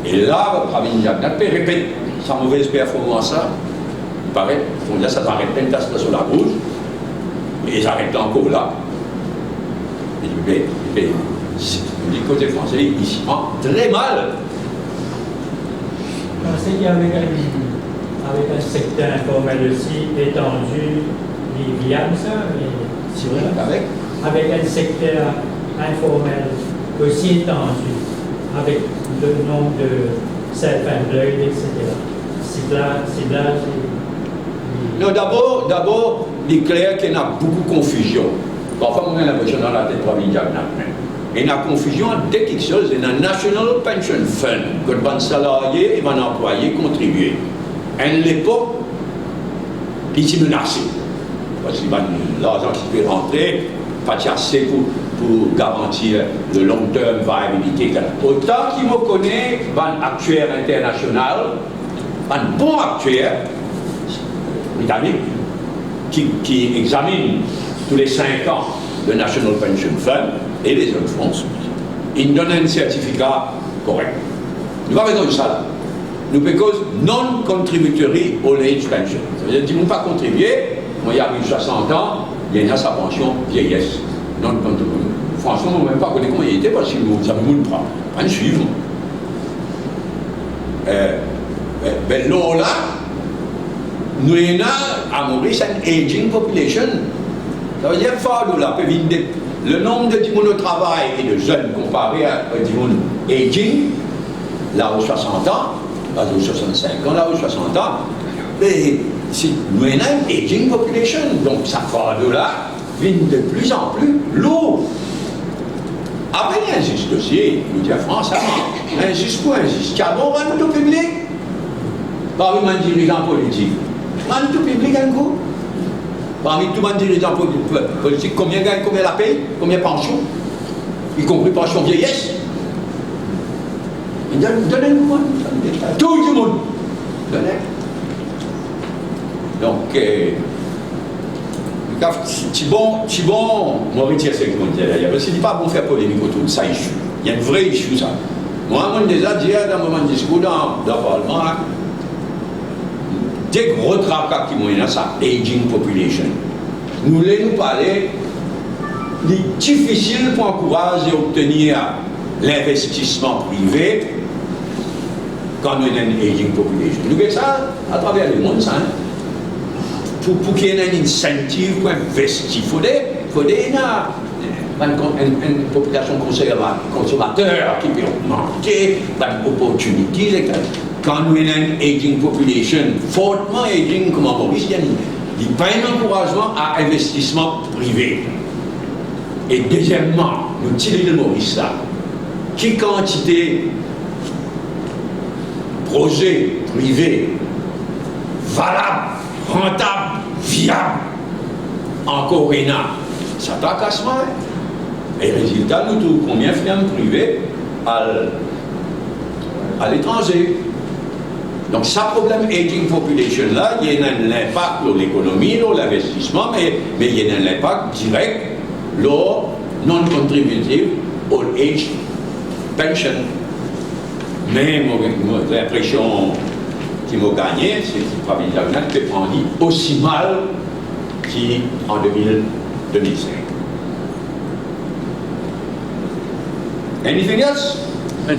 Et là, Pravin Jagnat répète sa mauvaise performance, il paraît, ça s'arrête peut-être sur la rouge, et ils arrêtent encore là. Mais du côté français, il s'y prend très mal. Je pensais qu'il y avait avec un secteur informel aussi étendu, les viables, ça, mais avec un secteur informel aussi étendu, avec le nombre de self-employed, etc. Ciblage. Non, d'abord, il est clair qu'il y a beaucoup de confusion. Parfois, on a l'impression dans la tête de Pravin Jagnat. Il y a confusion dès quelque chose, il y a un National Pension Fund, que les salariés et les employés contribuent. À l'époque, il est menacé. Parce que l'argent qui peut rentrer, pas assez pour garantir le long-term viabilité. Autant qu'il me connaît, un actuaire international, un bon actuaire britannique, qui examine tous les 5 ans le National Pension Fund et les autres fonds, il donne un certificat correct. Nous avons besoin de ça là. Nous payons non-contributory old age pension. Ça veut dire qu'ils n'ont pas contribué, moi il y a 60 ans, il y a sa pension vieillesse. Non-contributory. Franchement, on ne même pas connaître comment il était parce que nous avons pas suivre. Ben là, nous avons à Maurice une aging population. Ça veut dire que le nombre de gens au travail et de jeunes comparé à gens aging, là aux 60 ans, là aux 65 ans, là aux 60 ans, mais nous avons une aging population. Donc ça fait de là, vient de plus en plus lourd. Après, il insiste aussi, nous disons France, insiste pour insiste. Car bon, on tout public, parmi les dirigeants politiques, on tout public un coup. Parmi tous les dirigeants politiques, combien gagnent, combien la paye, combien pension, y compris pension vieillesse. Donnez-nous tout le monde. Donnez. Donc, c'est bon, moi, je retire ce que je dis d'ailleurs, parce qu'il n'est pas bon de faire polémique autour de ça, issue. Il y a une vraie issue, ça. Moi, je déjà dit dans mon discours dans le Parlement, des gros tracas qui m'ont ça, aging population. Nous voulons nous parler, il est difficile pour encourager et obtenir l'investissement privé quand on a une aging population. Nous voulons ça à travers le monde, ça. Pour qu'il y ait un incentive pour investir, il faut une population consommateur qui peut augmenter, une opportunité. Quand nous avons une aging population, fortement aging comme en Maurice, il n'y a pas un encouragement à investissement privé. Et deuxièmement, nous tirons de Maurice là, quelle quantité de projets privés valables, rentables, viables, encore rien. Ça tracasse moins. Et résultat, nous trouvons combien de firmes privées à l'étranger. Donc, ça problème aging population là, il y a un impact sur l'économie, sur l'investissement, mais il y a un impact direct sur non-contributive old age pension. Mais l'impression qui m'a gagné, c'est que Pravin Jagnat peut prendre aussi mal qu'en 2005. Anything else?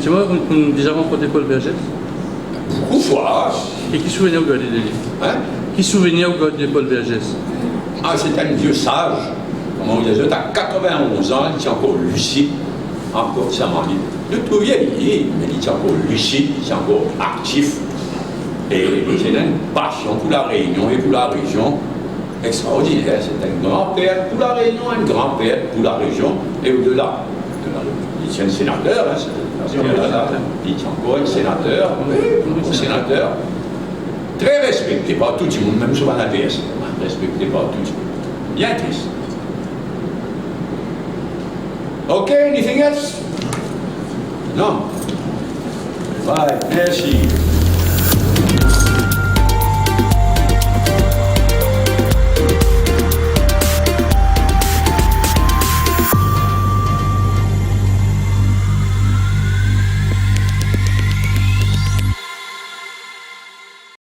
Tu vois, on a déjà rencontré Paul Vergès. Beaucoup de fois. Et qui souvenait au gars de lui? Hein? Qui souvenait au gars de Paul Vergès? Ah, c'est un vieux sage. Comment on dit, à 91 ans, il est encore lucide. encore ça m'a dit. Le tout vieilli, mais il est encore lucide, il est encore actif. Et c'est une passion pour la Réunion et pour la région extraordinaire. C'est un grand-père pour la Réunion, un grand-père pour la région et au-delà. Il est un sénateur, hein, il est encore un sénateur, un sénateur très respecté par tout le monde, même sur la APS, respecté par tout le monde. Bien triste. Ok, anything else? Non. Bye, merci.